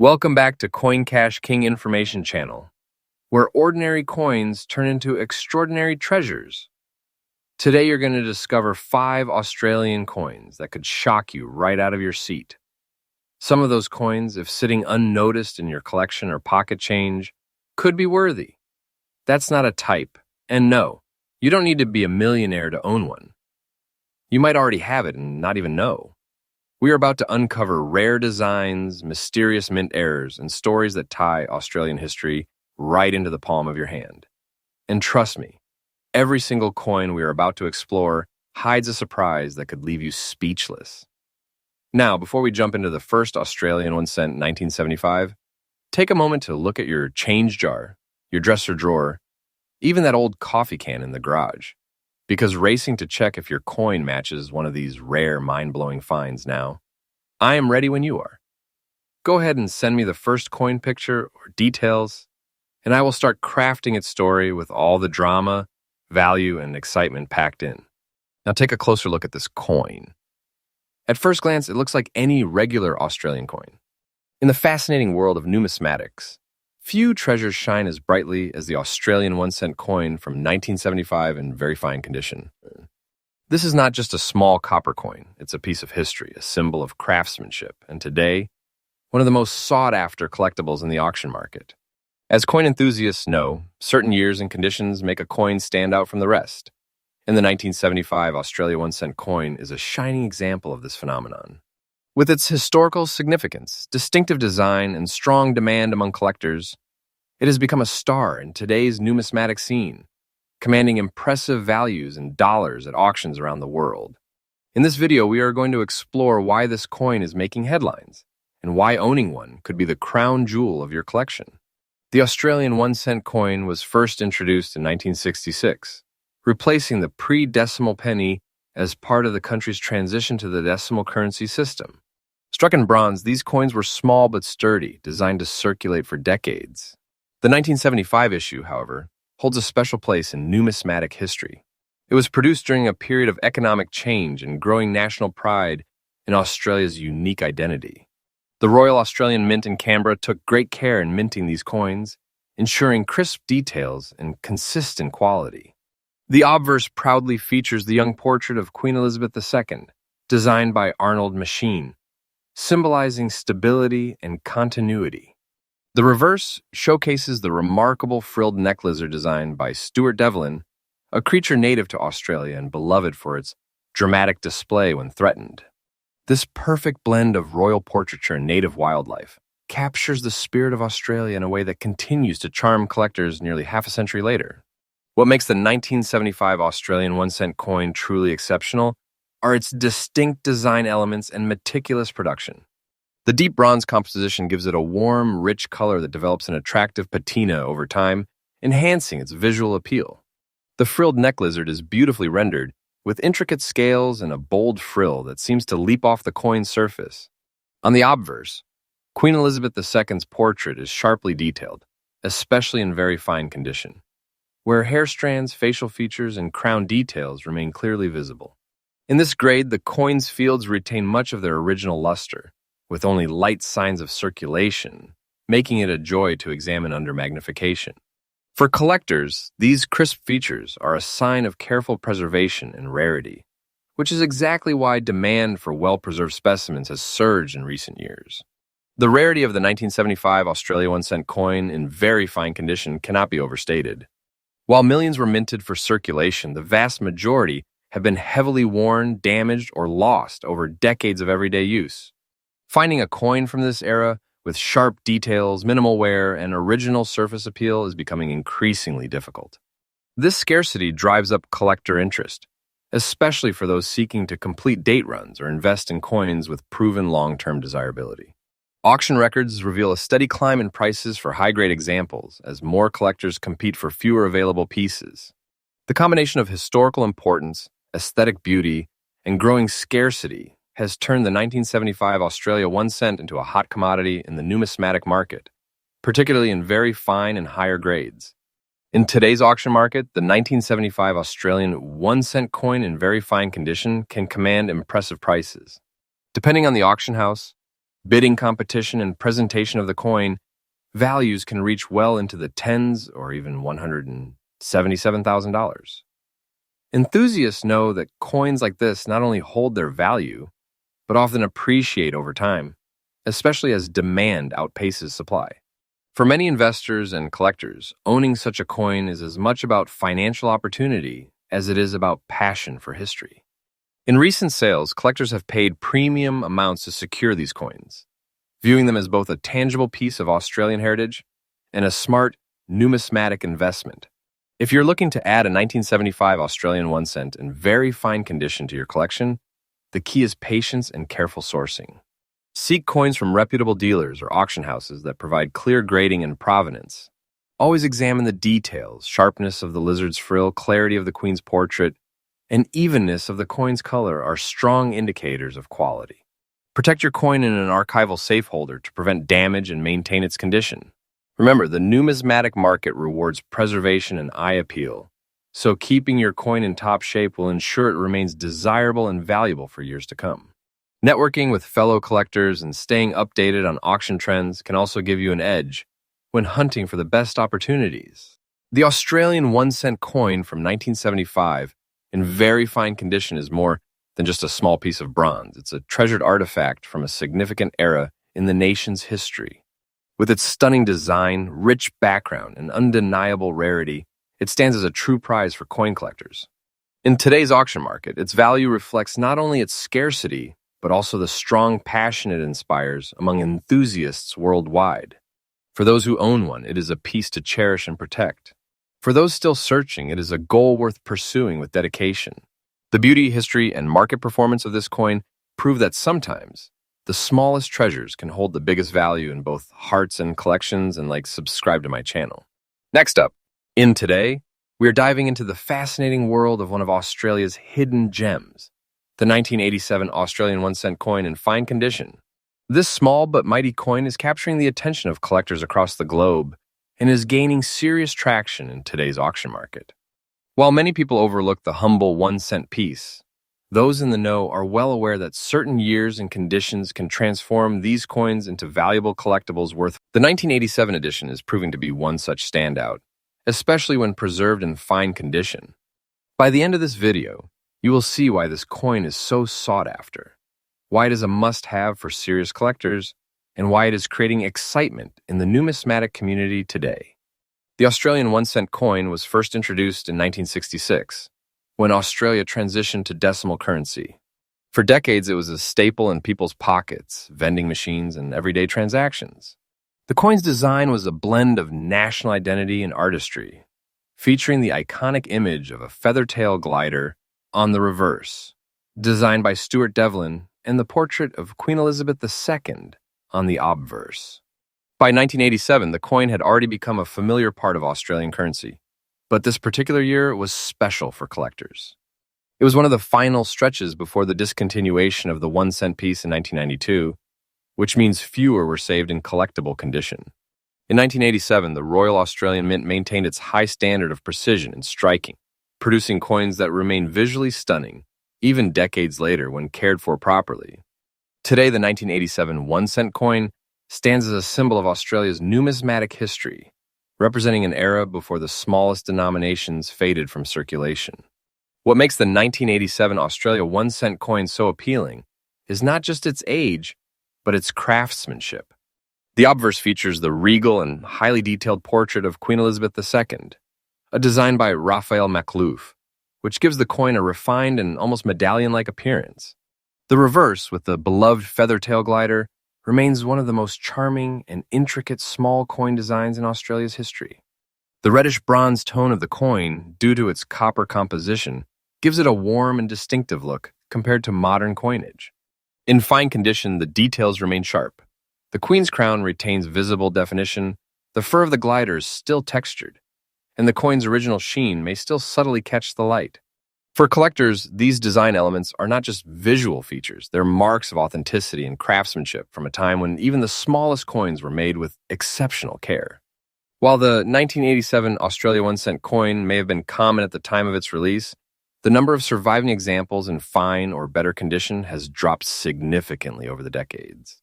Welcome back to Coin Cash King Information Channel, where ordinary coins turn into extraordinary treasures. Today you're going to discover 5 Australian coins that could shock you right out of your seat. Some of those coins, if sitting unnoticed in your collection or pocket change, could be worthy. That's not a type, and no, you don't need to be a millionaire to own one. You might already have it and not even know. We are about to uncover rare designs, mysterious mint errors, and stories that tie Australian history right into the palm of your hand. And trust me, every single coin we are about to explore hides a surprise that could leave you speechless. Now, before we jump into the first Australian 1 cent 1975, take a moment to look at your change jar, your dresser drawer, even that old coffee can in the garage. Because racing to check if your coin matches one of these rare, mind-blowing finds now. I am ready when you are. Go ahead and send me the first coin picture or details, and I will start crafting its story with all the drama, value, and excitement packed in. Now take a closer look at this coin. At first glance, it looks like any regular Australian coin. In the fascinating world of numismatics, few treasures shine as brightly as the Australian 1 cent coin from 1975 in very fine condition. This is not just a small copper coin, it's a piece of history, a symbol of craftsmanship, and today, one of the most sought-after collectibles in the auction market. As coin enthusiasts know, certain years and conditions make a coin stand out from the rest, and the 1975 Australia 1 cent coin is a shining example of this phenomenon. With its historical significance, distinctive design, and strong demand among collectors, it has become a star in today's numismatic scene, commanding impressive values in dollars at auctions around the world. In this video, we are going to explore why this coin is making headlines, and why owning one could be the crown jewel of your collection. The Australian 1 cent coin was first introduced in 1966, replacing the pre-decimal penny as part of the country's transition to the decimal currency system. Struck in bronze, these coins were small but sturdy, designed to circulate for decades. The 1975 issue, however, holds a special place in numismatic history. It was produced during a period of economic change and growing national pride in Australia's unique identity. The Royal Australian Mint in Canberra took great care in minting these coins, ensuring crisp details and consistent quality. The obverse proudly features the young portrait of Queen Elizabeth II, designed by Arnold Machine, symbolizing stability and continuity. The reverse showcases the remarkable frilled neck lizard design by Stuart Devlin, a creature native to Australia and beloved for its dramatic display when threatened. This perfect blend of royal portraiture and native wildlife captures the spirit of Australia in a way that continues to charm collectors nearly half a century later. What makes the 1975 Australian 1 cent coin truly exceptional are its distinct design elements and meticulous production. The deep bronze composition gives it a warm, rich color that develops an attractive patina over time, enhancing its visual appeal. The frilled neck lizard is beautifully rendered, with intricate scales and a bold frill that seems to leap off the coin's surface. On the obverse, Queen Elizabeth II's portrait is sharply detailed, especially in very fine condition, where hair strands, facial features, and crown details remain clearly visible. In this grade, the coin's fields retain much of their original luster, with only light signs of circulation, making it a joy to examine under magnification. For collectors, these crisp features are a sign of careful preservation and rarity, which is exactly why demand for well-preserved specimens has surged in recent years. The rarity of the 1975 Australia 1 cent coin in very fine condition cannot be overstated. While millions were minted for circulation, the vast majority have been heavily worn, damaged, or lost over decades of everyday use. Finding a coin from this era with sharp details, minimal wear, and original surface appeal is becoming increasingly difficult. This scarcity drives up collector interest, especially for those seeking to complete date runs or invest in coins with proven long-term desirability. Auction records reveal a steady climb in prices for high-grade examples as more collectors compete for fewer available pieces. The combination of historical importance, aesthetic beauty, and growing scarcity has turned the 1975 Australia 1 cent into a hot commodity in the numismatic market, particularly in very fine and higher grades. In today's auction market, the 1975 Australian 1 cent coin in very fine condition can command impressive prices. Depending on the auction house, Bidding competition and presentation of the coin, values can reach well into the tens or even $177,000. Enthusiasts know that coins like this not only hold their value, but often appreciate over time, especially as demand outpaces supply. For many investors and collectors, owning such a coin is as much about financial opportunity as it is about passion for history. In recent sales, collectors have paid premium amounts to secure these coins, viewing them as both a tangible piece of Australian heritage and a smart numismatic investment. If you're looking to add a 1975 Australian 1 cent in very fine condition to your collection, the key is patience and careful sourcing. Seek coins from reputable dealers or auction houses that provide clear grading and provenance. Always examine the details, sharpness of the lizard's frill, clarity of the queen's portrait, and evenness of the coin's color are strong indicators of quality. Protect your coin in an archival safe holder to prevent damage and maintain its condition. Remember, the numismatic market rewards preservation and eye appeal, so keeping your coin in top shape will ensure it remains desirable and valuable for years to come. Networking with fellow collectors and staying updated on auction trends can also give you an edge when hunting for the best opportunities. The Australian 1 cent coin from 1975 in very fine condition is more than just a small piece of bronze. It's a treasured artifact from a significant era in the nation's history. With its stunning design, rich background, and undeniable rarity, it stands as a true prize for coin collectors. In today's auction market, its value reflects not only its scarcity, but also the strong passion it inspires among enthusiasts worldwide. For those who own one, it is a piece to cherish and protect. For those still searching, it is a goal worth pursuing with dedication. The beauty, history, and market performance of this coin prove that sometimes the smallest treasures can hold the biggest value in both hearts and collections, and subscribe to my channel. Next up, in Today, we are diving into the fascinating world of one of Australia's hidden gems, the 1987 Australian 1 cent coin in fine condition. This small but mighty coin is capturing the attention of collectors across the globe and is gaining serious traction in today's auction market. While many people overlook the humble 1 cent piece, those in the know are well aware that certain years and conditions can transform these coins into valuable collectibles worth. The 1987 edition is proving to be one such standout, especially when preserved in fine condition. By the end of this video, you will see why this coin is so sought after, why it is a must-have for serious collectors, and why it is creating excitement in the numismatic community today. The Australian 1 cent coin was first introduced in 1966, when Australia transitioned to decimal currency. For decades, it was a staple in people's pockets, vending machines, and everyday transactions. The coin's design was a blend of national identity and artistry, featuring the iconic image of a feather-tail glider on the reverse, designed by Stuart Devlin, and the portrait of Queen Elizabeth II on the obverse. By 1987, the coin had already become a familiar part of Australian currency, but this particular year was special for collectors. It was one of the final stretches before the discontinuation of the 1 cent piece in 1992, which means fewer were saved in collectible condition. In 1987, the Royal Australian Mint maintained its high standard of precision and striking, producing coins that remain visually stunning, even decades later when cared for properly. Today, the 1987 1 cent coin stands as a symbol of Australia's numismatic history, representing an era before the smallest denominations faded from circulation. What makes the 1987 Australia 1 cent coin so appealing is not just its age, but its craftsmanship. The obverse features the regal and highly detailed portrait of Queen Elizabeth II, a design by Raphael Macluf, which gives the coin a refined and almost medallion-like appearance. The reverse, with the beloved feather-tail glider, remains one of the most charming and intricate small coin designs in Australia's history. The reddish bronze tone of the coin, due to its copper composition, gives it a warm and distinctive look compared to modern coinage. In fine condition, the details remain sharp. The Queen's crown retains visible definition, the fur of the glider is still textured, and the coin's original sheen may still subtly catch the light. For collectors, these design elements are not just visual features, they're marks of authenticity and craftsmanship from a time when even the smallest coins were made with exceptional care. While the 1987 Australia 1 cent coin may have been common at the time of its release, the number of surviving examples in fine or better condition has dropped significantly over the decades.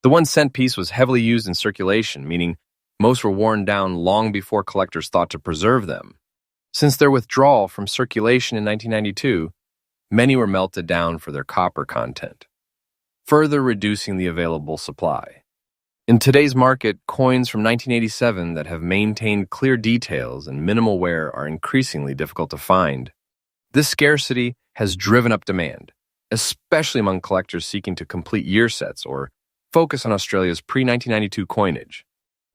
The 1 cent piece was heavily used in circulation, meaning most were worn down long before collectors thought to preserve them. Since their withdrawal from circulation in 1992, many were melted down for their copper content, further reducing the available supply. In today's market, coins from 1987 that have maintained clear details and minimal wear are increasingly difficult to find. This scarcity has driven up demand, especially among collectors seeking to complete year sets or focus on Australia's pre-1992 coinage.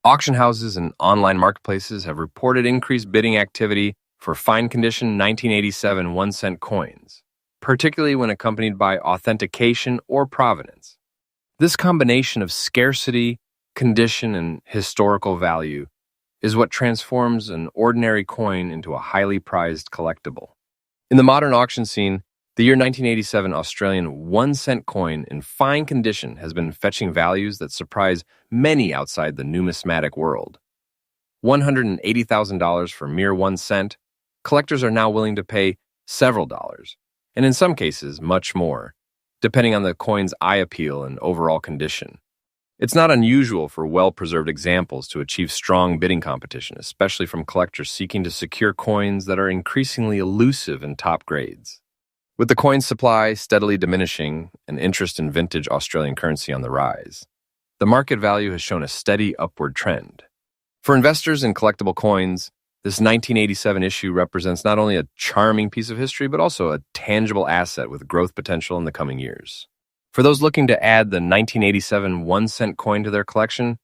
Auction houses and online marketplaces have reported increased bidding activity for fine-condition 1987 1-cent coins, particularly when accompanied by authentication or provenance. This combination of scarcity, condition, and historical value is what transforms an ordinary coin into a highly prized collectible. In the modern auction scene, the year 1987 Australian 1-cent coin in fine condition has been fetching values that surprise many outside the numismatic world. $180,000 for mere 1 cent, collectors are now willing to pay several dollars, and in some cases, much more, depending on the coin's eye appeal and overall condition. It's not unusual for well-preserved examples to achieve strong bidding competition, especially from collectors seeking to secure coins that are increasingly elusive in top grades. With the coin supply steadily diminishing and interest in vintage Australian currency on the rise, the market value has shown a steady upward trend. For investors in collectible coins, this 1987 issue represents not only a charming piece of history, but also a tangible asset with growth potential in the coming years. For those looking to add the 1987 1-cent coin to their collection,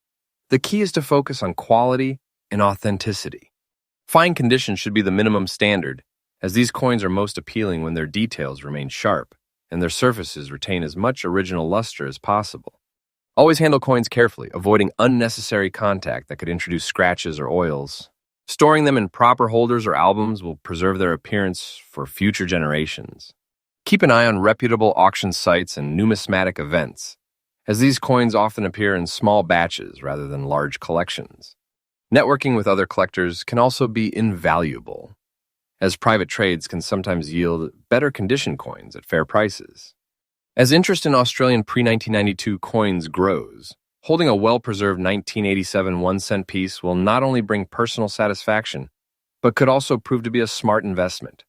the key is to focus on quality and authenticity. Fine condition should be the minimum standard, as these coins are most appealing when their details remain sharp and their surfaces retain as much original luster as possible. Always handle coins carefully, avoiding unnecessary contact that could introduce scratches or oils. Storing them in proper holders or albums will preserve their appearance for future generations. Keep an eye on reputable auction sites and numismatic events, as these coins often appear in small batches rather than large collections. Networking with other collectors can also be invaluable, as private trades can sometimes yield better condition coins at fair prices. As interest in Australian pre-1992 coins grows, holding a well-preserved 1987 1-cent piece will not only bring personal satisfaction, but could also prove to be a smart investment.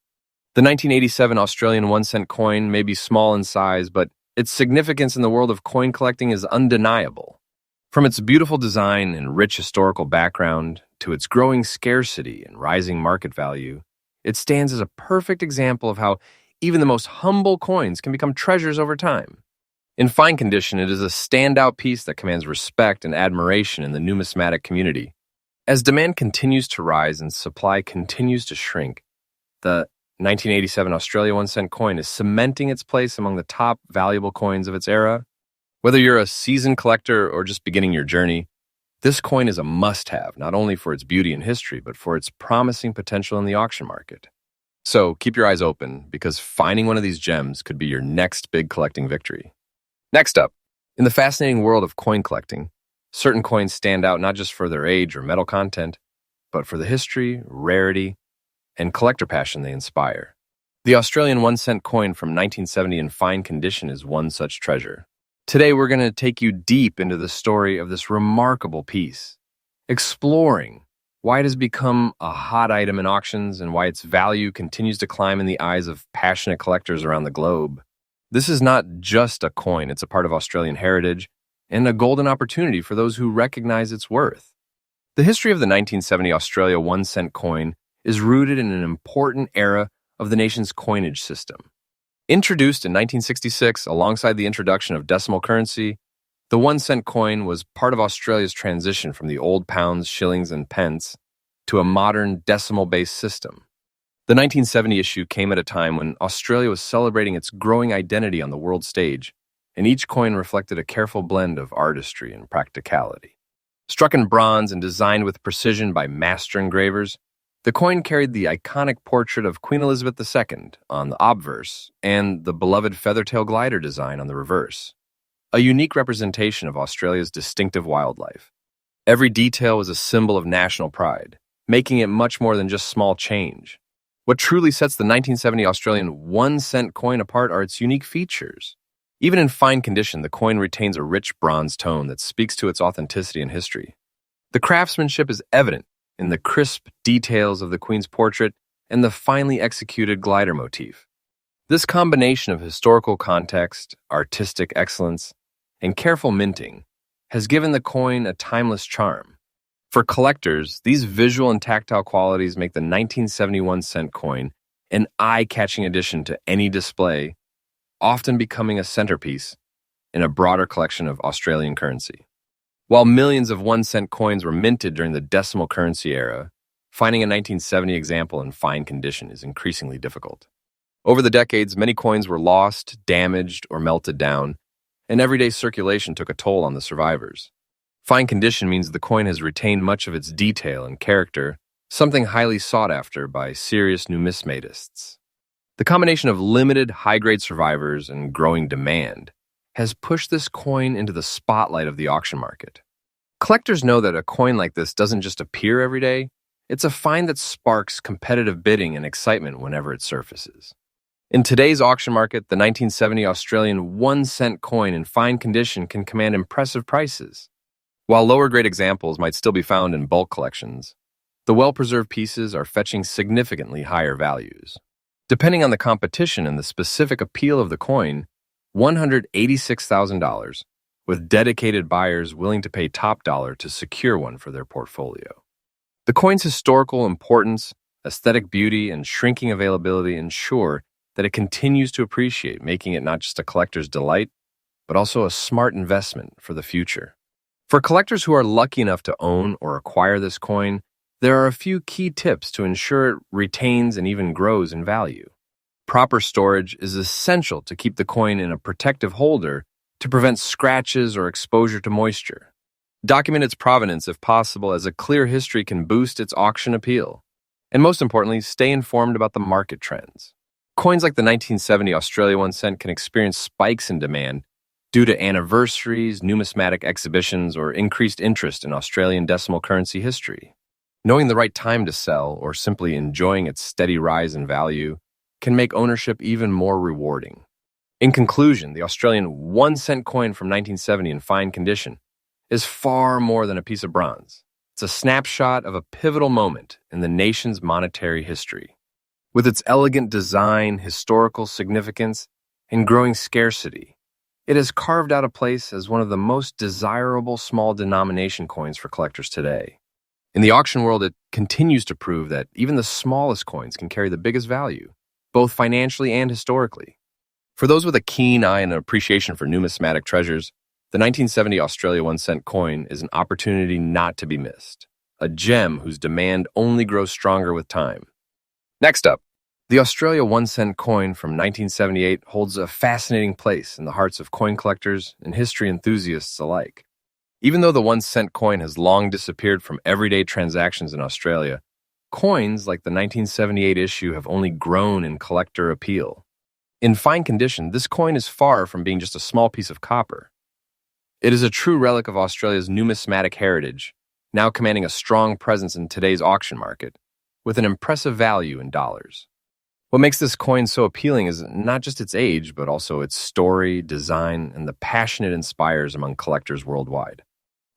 The 1987 Australian 1-cent coin may be small in size, but its significance in the world of coin collecting is undeniable. From its beautiful design and rich historical background to its growing scarcity and rising market value, it stands as a perfect example of how even the most humble coins can become treasures over time. In fine condition, it is a standout piece that commands respect and admiration in the numismatic community. As demand continues to rise and supply continues to shrink, the 1987 Australia 1-cent coin is cementing its place among the top valuable coins of its era. Whether you're a seasoned collector or just beginning your journey, this coin is a must-have, not only for its beauty and history, but for its promising potential in the auction market. So keep your eyes open, because finding one of these gems could be your next big collecting victory. Next up, in the fascinating world of coin collecting, certain coins stand out not just for their age or metal content, but for the history, rarity, and collector passion they inspire. The Australian 1-cent coin from 1970 in fine condition is one such treasure. Today, we're going to take you deep into the story of this remarkable piece, exploring why it has become a hot item in auctions and why its value continues to climb in the eyes of passionate collectors around the globe. This is not just a coin, it's a part of Australian heritage and a golden opportunity for those who recognize its worth. The history of the 1970 Australia 1-cent coin is rooted in an important era of the nation's coinage system. Introduced in 1966 alongside the introduction of decimal currency, the 1-cent coin was part of Australia's transition from the old pounds, shillings, and pence to a modern decimal-based system. The 1970 issue came at a time when Australia was celebrating its growing identity on the world stage, and each coin reflected a careful blend of artistry and practicality. Struck in bronze and designed with precision by master engravers, the coin carried the iconic portrait of Queen Elizabeth II on the obverse and the beloved feathertail glider design on the reverse, a unique representation of Australia's distinctive wildlife. Every detail was a symbol of national pride, making it much more than just small change. What truly sets the 1970 Australian 1-cent coin apart are its unique features. Even in fine condition, the coin retains a rich bronze tone that speaks to its authenticity and history. The craftsmanship is evident in the crisp details of the queen's portrait and the finely executed glider motif. This combination of historical context, artistic excellence, and careful minting has given the coin a timeless charm. For collectors, these visual and tactile qualities make the 1971 cent coin an eye-catching addition to any display, often becoming a centerpiece in a broader collection of Australian currency. While millions of 1-cent coins were minted during the decimal currency era, finding a 1970 example in fine condition is increasingly difficult. Over the decades, many coins were lost, damaged, or melted down, and everyday circulation took a toll on the survivors. Fine condition means the coin has retained much of its detail and character, something highly sought after by serious numismatists. The combination of limited, high-grade survivors and growing demand has pushed this coin into the spotlight of the auction market. Collectors know that a coin like this doesn't just appear every day, it's a find that sparks competitive bidding and excitement whenever it surfaces. In today's auction market, the 1970 Australian 1-cent coin in fine condition can command impressive prices. While lower-grade examples might still be found in bulk collections, the well-preserved pieces are fetching significantly higher values. Depending on the competition and the specific appeal of the coin, $186,000, with dedicated buyers willing to pay top dollar to secure one for their portfolio. The coin's historical importance, aesthetic beauty, and shrinking availability ensure that it continues to appreciate, making it not just a collector's delight, but also a smart investment for the future. For collectors who are lucky enough to own or acquire this coin, there are a few key tips to ensure it retains and even grows in value. Proper storage is essential to keep the coin in a protective holder to prevent scratches or exposure to moisture. Document its provenance if possible, as a clear history can boost its auction appeal. And most importantly, stay informed about the market trends. Coins like the 1970 Australia 1 cent can experience spikes in demand due to anniversaries, numismatic exhibitions, or increased interest in Australian decimal currency history. Knowing the right time to sell or simply enjoying its steady rise in value can make ownership even more rewarding. In conclusion, the Australian 1 cent coin from 1970 in fine condition is far more than a piece of bronze. It's a snapshot of a pivotal moment in the nation's monetary history. With its elegant design, historical significance, and growing scarcity, it has carved out a place as one of the most desirable small denomination coins for collectors today. In the auction world, it continues to prove that even the smallest coins can carry the biggest value, both financially and historically. For those with a keen eye and an appreciation for numismatic treasures, the 1970 Australia 1 cent coin is an opportunity not to be missed, a gem whose demand only grows stronger with time. Next up, the Australia 1 cent coin from 1978 holds a fascinating place in the hearts of coin collectors and history enthusiasts alike. Even though the 1 cent coin has long disappeared from everyday transactions in Australia, coins like the 1978 issue have only grown in collector appeal. In fine condition, this coin is far from being just a small piece of copper. It is a true relic of Australia's numismatic heritage, now commanding a strong presence in today's auction market, with an impressive value in dollars. What makes this coin so appealing is not just its age, but also its story, design, and the passion it inspires among collectors worldwide.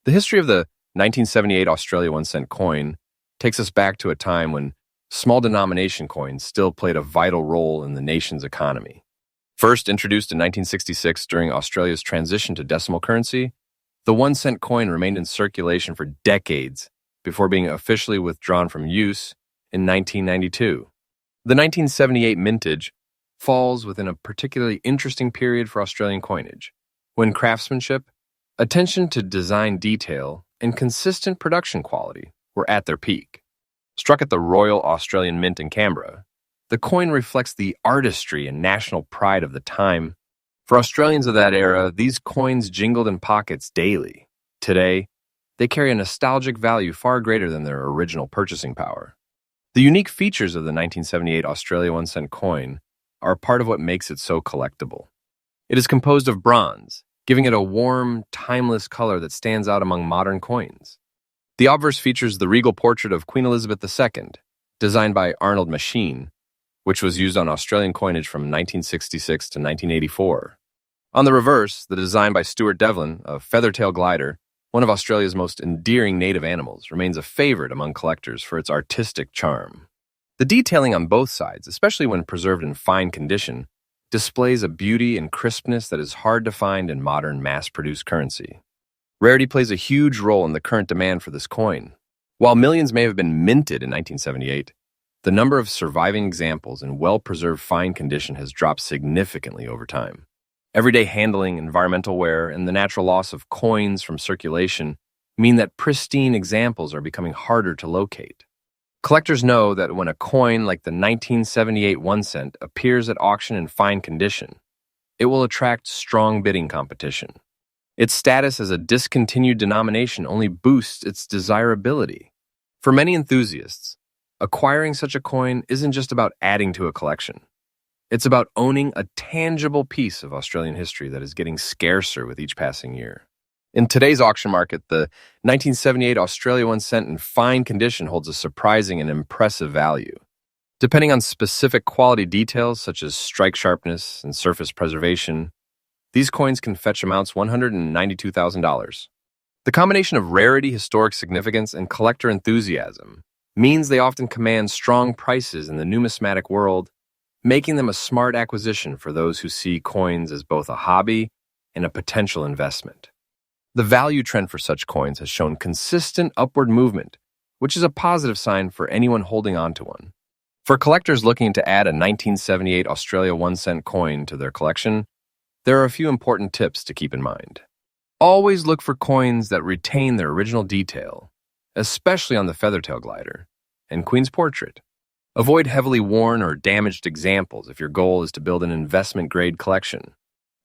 The history of the 1978 Australia 1 cent coin takes us back to a time when small denomination coins still played a vital role in the nation's economy. First introduced in 1966 during Australia's transition to decimal currency, the 1 cent coin remained in circulation for decades before being officially withdrawn from use in 1992. The 1978 mintage falls within a particularly interesting period for Australian coinage, when craftsmanship, attention to design detail, and consistent production quality were at their peak. Struck at the Royal Australian Mint in Canberra, the coin reflects the artistry and national pride of the time. For Australians of that era, these coins jingled in pockets daily. Today, they carry a nostalgic value far greater than their original purchasing power. The unique features of the 1978 Australia 1 cent coin are part of what makes it so collectible. It is composed of bronze, giving it a warm, timeless color that stands out among modern coins. The obverse features the regal portrait of Queen Elizabeth II, designed by Arnold Machine, which was used on Australian coinage from 1966 to 1984. On the reverse, the design by Stuart Devlin, a feathertail glider, one of Australia's most endearing native animals, remains a favorite among collectors for its artistic charm. The detailing on both sides, especially when preserved in fine condition, displays a beauty and crispness that is hard to find in modern mass-produced currency. Rarity plays a huge role in the current demand for this coin. While millions may have been minted in 1978, the number of surviving examples in well-preserved fine condition has dropped significantly over time. Everyday handling, environmental wear, and the natural loss of coins from circulation mean that pristine examples are becoming harder to locate. Collectors know that when a coin like the 1978 1 cent appears at auction in fine condition, it will attract strong bidding competition. Its status as a discontinued denomination only boosts its desirability. For many enthusiasts, acquiring such a coin isn't just about adding to a collection. It's about owning a tangible piece of Australian history that is getting scarcer with each passing year. In today's auction market, the 1978 Australia 1 cent in fine condition holds a surprising and impressive value. Depending on specific quality details such as strike sharpness and surface preservation, these coins can fetch amounts $192,000. The combination of rarity, historic significance, and collector enthusiasm means they often command strong prices in the numismatic world, making them a smart acquisition for those who see coins as both a hobby and a potential investment. The value trend for such coins has shown consistent upward movement, which is a positive sign for anyone holding on to one. For collectors looking to add a 1978 Australia 1 cent coin to their collection, there are a few important tips to keep in mind. Always look for coins that retain their original detail, especially on the feathertail glider and Queen's portrait. Avoid heavily worn or damaged examples if your goal is to build an investment-grade collection.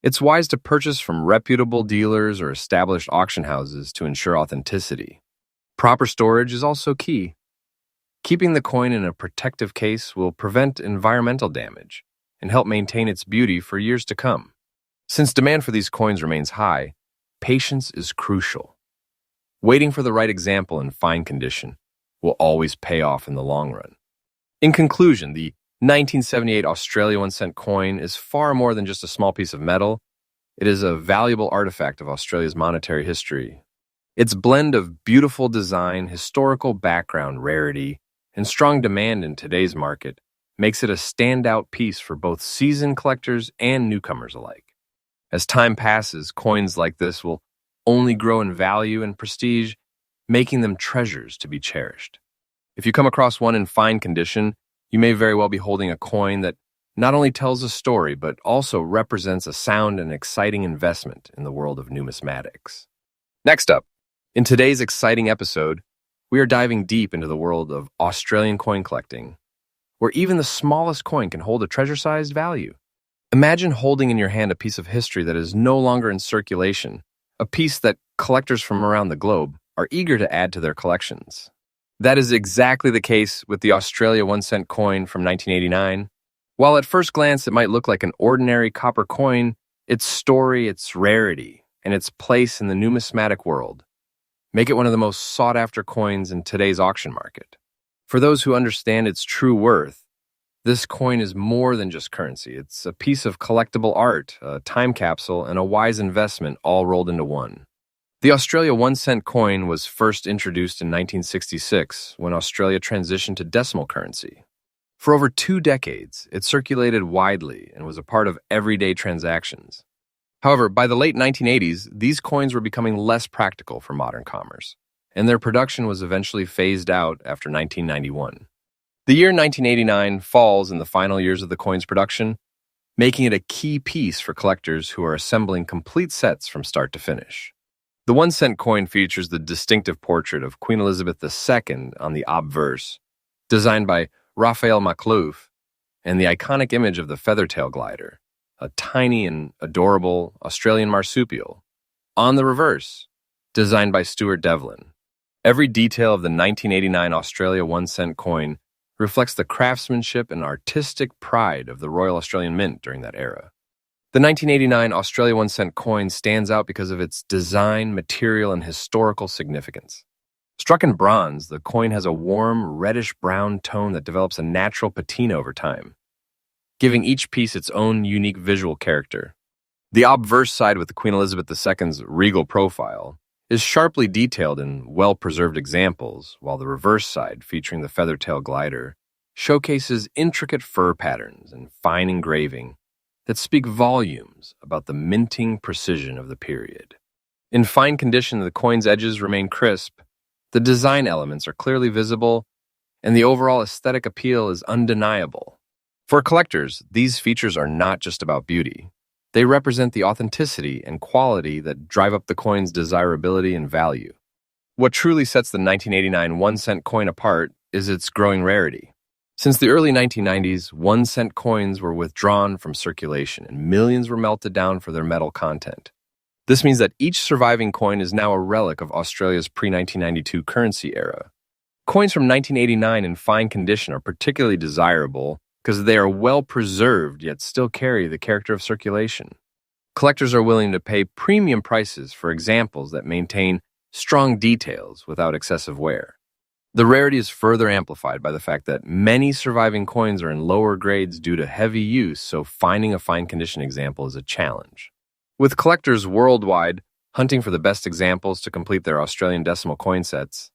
It's wise to purchase from reputable dealers or established auction houses to ensure authenticity. Proper storage is also key. Keeping the coin in a protective case will prevent environmental damage and help maintain its beauty for years to come. Since demand for these coins remains high, patience is crucial. Waiting for the right example in fine condition will always pay off in the long run. In conclusion, the 1978 Australia 1 cent coin is far more than just a small piece of metal. It is a valuable artifact of Australia's monetary history. Its blend of beautiful design, historical background, rarity, and strong demand in today's market makes it a standout piece for both seasoned collectors and newcomers alike. As time passes, coins like this will only grow in value and prestige, making them treasures to be cherished. If you come across one in fine condition, you may very well be holding a coin that not only tells a story, but also represents a sound and exciting investment in the world of numismatics. Next up, in today's exciting episode, we are diving deep into the world of Australian coin collecting, where even the smallest coin can hold a treasure-sized value. Imagine holding in your hand a piece of history that is no longer in circulation, a piece that collectors from around the globe are eager to add to their collections. That is exactly the case with the Australia 1 cent coin from 1989. While at first glance it might look like an ordinary copper coin, its story, its rarity, and its place in the numismatic world make it one of the most sought-after coins in today's auction market. For those who understand its true worth, this coin is more than just currency. It's a piece of collectible art, a time capsule, and a wise investment all rolled into one. The Australia 1 cent coin was first introduced in 1966 when Australia transitioned to decimal currency. For over 2 decades, it circulated widely and was a part of everyday transactions. However, by the late 1980s, these coins were becoming less practical for modern commerce, and their production was eventually phased out after 1991. The year 1989 falls in the final years of the coin's production, making it a key piece for collectors who are assembling complete sets from start to finish. The 1 cent coin features the distinctive portrait of Queen Elizabeth II on the obverse, designed by Raphael Maklouf, and the iconic image of the feathertail glider, a tiny and adorable Australian marsupial, on the reverse, designed by Stuart Devlin. Every detail of the 1989 Australia 1 cent coin reflects the craftsmanship and artistic pride of the Royal Australian Mint during that era. The 1989 Australia 1 cent coin stands out because of its design, material, and historical significance. Struck in bronze, the coin has a warm, reddish-brown tone that develops a natural patina over time, giving each piece its own unique visual character. The obverse side with the Queen Elizabeth II's regal profile is sharply detailed in well-preserved examples, while the reverse side, featuring the feather-tail glider, showcases intricate fur patterns and fine engraving that speak volumes about the minting precision of the period. In fine condition, the coin's edges remain crisp, the design elements are clearly visible, and the overall aesthetic appeal is undeniable. For collectors, these features are not just about beauty. They represent the authenticity and quality that drive up the coin's desirability and value. What truly sets the 1989 1-cent coin apart is its growing rarity. Since the early 1990s, 1-cent coins were withdrawn from circulation and millions were melted down for their metal content. This means that each surviving coin is now a relic of Australia's pre-1992 currency era. Coins from 1989 in fine condition are particularly desirable because they are well preserved yet still carry the character of circulation. Collectors are willing to pay premium prices for examples that maintain strong details without excessive wear. The rarity is further amplified by the fact that many surviving coins are in lower grades due to heavy use, so finding a fine condition example is a challenge. With collectors worldwide hunting for the best examples to complete their Australian decimal coin sets,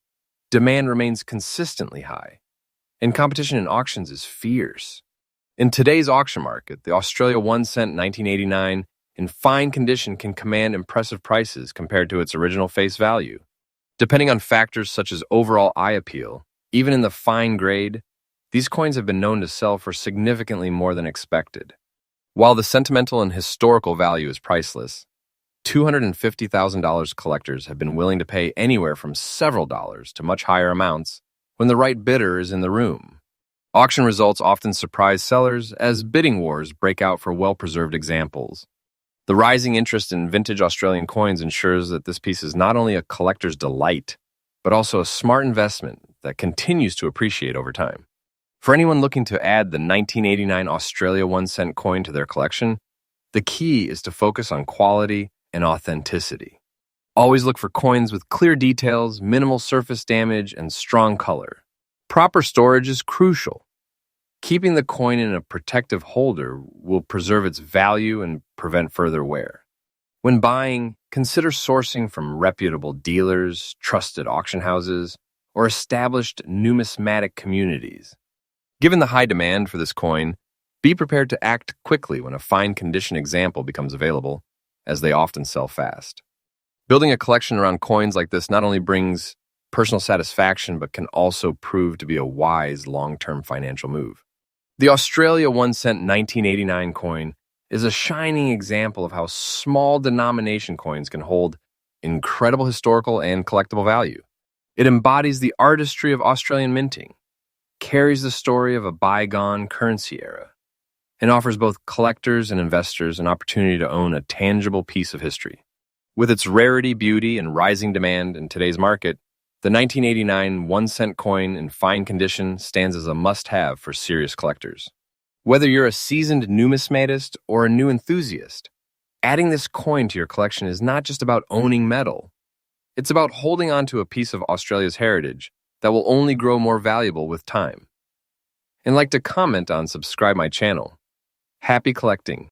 demand remains consistently high, and competition in auctions is fierce. In today's auction market, the Australia 1-cent 1989 in fine condition can command impressive prices compared to its original face value. Depending on factors such as overall eye appeal, even in the fine grade, these coins have been known to sell for significantly more than expected. While the sentimental and historical value is priceless, $250,000 collectors have been willing to pay anywhere from several dollars to much higher amounts when the right bidder is in the room. Auction results often surprise sellers as bidding wars break out for well-preserved examples. The rising interest in vintage Australian coins ensures that this piece is not only a collector's delight, but also a smart investment that continues to appreciate over time. For anyone looking to add the 1989 Australia 1-cent coin to their collection, the key is to focus on quality and authenticity. Always look for coins with clear details, minimal surface damage, and strong color. Proper storage is crucial. Keeping the coin in a protective holder will preserve its value and prevent further wear. When buying, consider sourcing from reputable dealers, trusted auction houses, or established numismatic communities. Given the high demand for this coin, be prepared to act quickly when a fine condition example becomes available, as they often sell fast. Building a collection around coins like this not only brings personal satisfaction, but can also prove to be a wise long-term financial move. The Australia 1-cent 1989 coin is a shining example of how small denomination coins can hold incredible historical and collectible value. It embodies the artistry of Australian minting, carries the story of a bygone currency era, and offers both collectors and investors an opportunity to own a tangible piece of history. With its rarity, beauty, and rising demand in today's market, the 1989 1-cent coin in fine condition stands as a must-have for serious collectors. Whether you're a seasoned numismatist or a new enthusiast, adding this coin to your collection is not just about owning metal. It's about holding on to a piece of Australia's heritage that will only grow more valuable with time. And like to comment on subscribe my channel. Happy collecting!